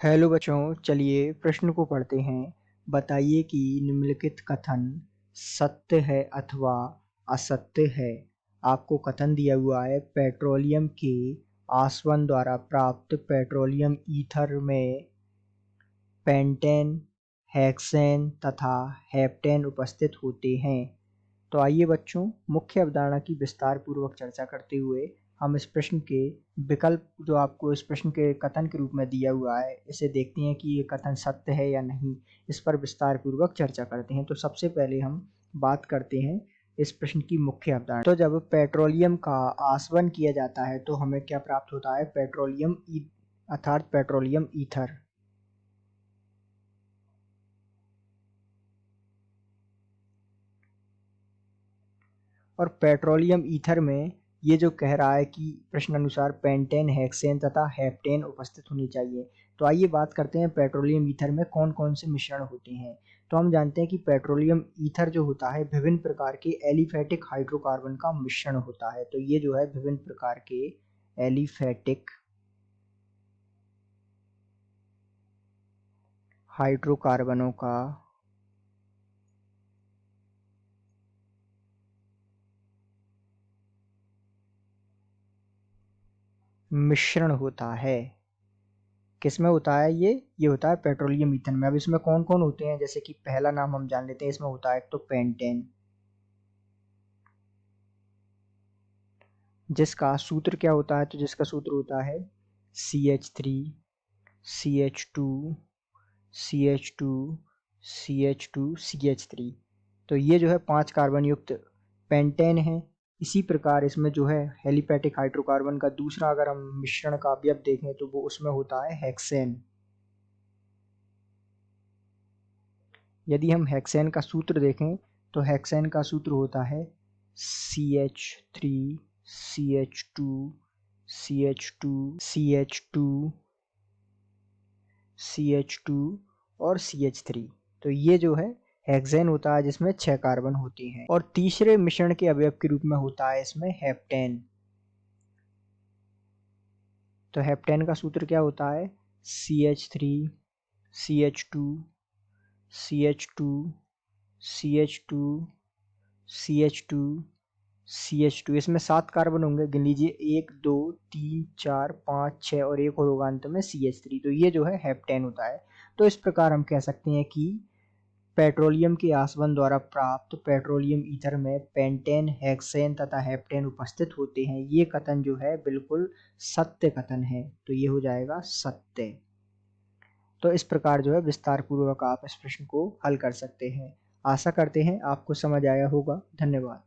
Hello बच्चों, चलिए प्रश्न को पढ़ते हैं। बताइए कि निम्नलिखित कथन सत्य है अथवा असत्य है। आपको कथन दिया हुआ है, पेट्रोलियम के आसवन द्वारा प्राप्त पेट्रोलियम ईथर में पेंटेन, हेक्सेन तथा हेप्टेन उपस्थित होते हैं। तो आइए बच्चों, मुख्य अवधारणा की विस्तार पूर्वक चर्चा करते हुए हम इस प्रश्न के विकल्प जो आपको इस प्रश्न के कथन के रूप में दिया हुआ है, इसे देखते हैं कि ये कथन सत्य है या नहीं। इस पर विस्तार पूर्वक चर्चा करते हैं। तो सबसे पहले हम बात करते हैं इस प्रश्न की मुख्य अवधारणा। तो जब पेट्रोलियम का आसवन किया जाता है तो हमें क्या प्राप्त होता है? पेट्रोलियम अर्थात पेट्रोलियम ईथर। और पेट्रोलियम ईथर में ये जो कह रहा है कि प्रश्न अनुसार पेंटेन, हेक्सेन तथा हेप्टेन उपस्थित होनी चाहिए। तो आइए बात करते हैं पेट्रोलियम ईथर में कौन कौन से मिश्रण होते हैं। तो हम जानते हैं कि पेट्रोलियम ईथर जो होता है विभिन्न प्रकार के एलिफेटिक हाइड्रोकार्बन का मिश्रण होता है। तो ये जो है विभिन्न प्रकार के एलिफेटिक हाइड्रोकार्बनों का मिश्रण होता है। किसमें होता है ये होता है पेट्रोलियम ईथर में। अब इसमें कौन कौन होते हैं, जैसे कि पहला नाम हम जान लेते हैं। इसमें होता है एक तो पेंटेन, जिसका सूत्र क्या होता है? तो जिसका सूत्र होता है CH3 CH2 CH2 CH2 CH3। तो ये जो है 5 कार्बन युक्त पेंटेन है। इसी प्रकार इसमें जो है एलिफेटिक हाइड्रोकार्बन का दूसरा अगर हम मिश्रण का अवयव देखें तो वो उसमें होता है हेक्सेन। यदि हम हेक्सेन का सूत्र देखें तो हेक्सेन का सूत्र होता है CH3 CH2 CH2 CH2 CH2 और CH3। तो ये जो है हेक्सेन होता है जिसमें 6 कार्बन होते हैं। और तीसरे मिश्रण के अवयव के रूप में होता है इसमें हेप्टेन। तो हेप्टेन का सूत्र क्या होता है? CH3 CH2 CH2 CH2 CH2 CH2। इसमें 7 कार्बन होंगे, गिन लीजिए 1 2 3 4 5 6 और एक और होगा अंत में CH3। तो ये जो है हेप्टेन होता है। तो इस प्रकार हम कह सकते हैं कि पेट्रोलियम के आसवन द्वारा प्राप्त पेट्रोलियम ईथर में पेंटेन, हेक्सेन तथा हेप्टेन उपस्थित होते हैं। ये कथन जो है बिल्कुल सत्य कथन है। तो ये हो जाएगा सत्य। तो इस प्रकार जो है विस्तार पूर्वक आप इस प्रश्न को हल कर सकते हैं। आशा करते हैं आपको समझ आया होगा। धन्यवाद।